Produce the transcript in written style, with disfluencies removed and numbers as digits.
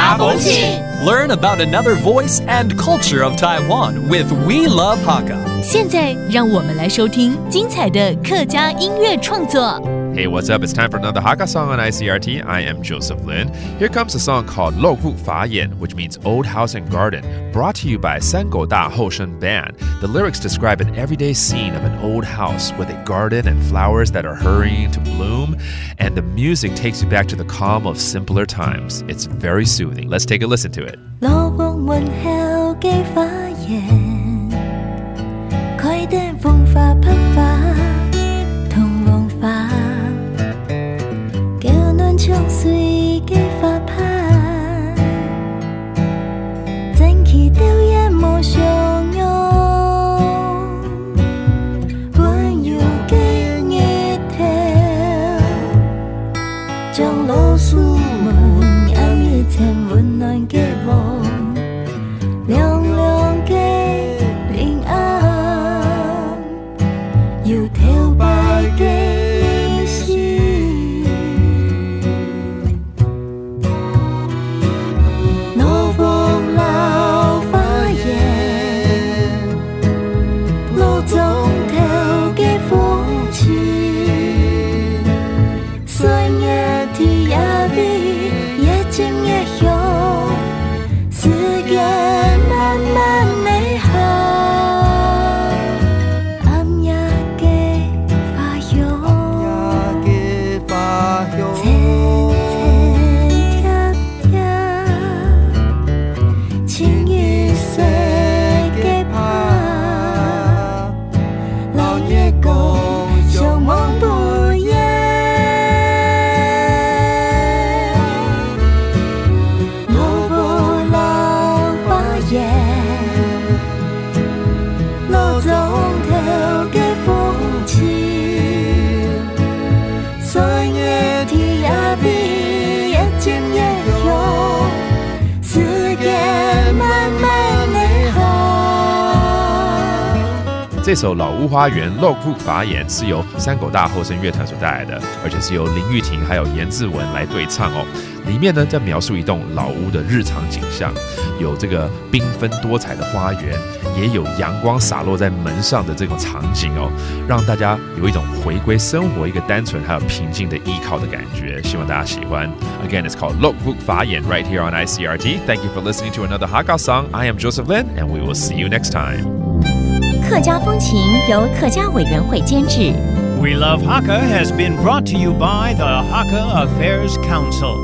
家风情 Learn about another voice and culture of Taiwan with We Love Hakka. 现在让我们来收听精彩的客家音乐创作。Hey, what's up? It's time for another Hakka song on ICRT. I am Joseph Lin. Here comes a song called 老屋花园, which means Old House and Garden, brought to you by 山狗大后生 Band. The lyrics describe an everyday scene of an old house with a garden and flowers that are hurrying to bloom, and the music takes you back to the calm of simpler times. It's very soothing. Let's take a listen to it. 老屋温厚嘅花園，開得風花匹花，同黃花，叫暖長水嘅花瓣，正氣掉也無相擁，温柔嘅熱頭，將老樹們暗夜前溫暖嘅夢。亮亮嘅靈暗，要跳擺嘅詩，老屋老花園，老總頭嘅風情，歲月天也比越漸越遠，時間慢慢你好，暗夜嘅花香，青青跳跳，青雨水嘅拍，老月光向往不夜，老屋老花園。老總頭嘅風情，歲月天也比越漸越遠，時間慢慢你好。这首老屋花園老屋花園是由山狗大後生樂團所帶來的，而且是由林玉婷還有顏志文來對唱哦。裡面呢在描述一棟老屋的日常景象，有這個繽紛多彩的花園，也有陽光灑落在門上的這種場景哦，讓大家有一種回歸生活一個單純還有平靜的依靠的感覺，希望大家喜歡。Again, it's called 老屋花園 right here on ICRT. Thank you for listening to another Hakka song. I am Joseph Lin, and we will see you next time. 客家风情由客家委員會監製。We Love Hakka has been brought to you by the Hakka Affairs Council.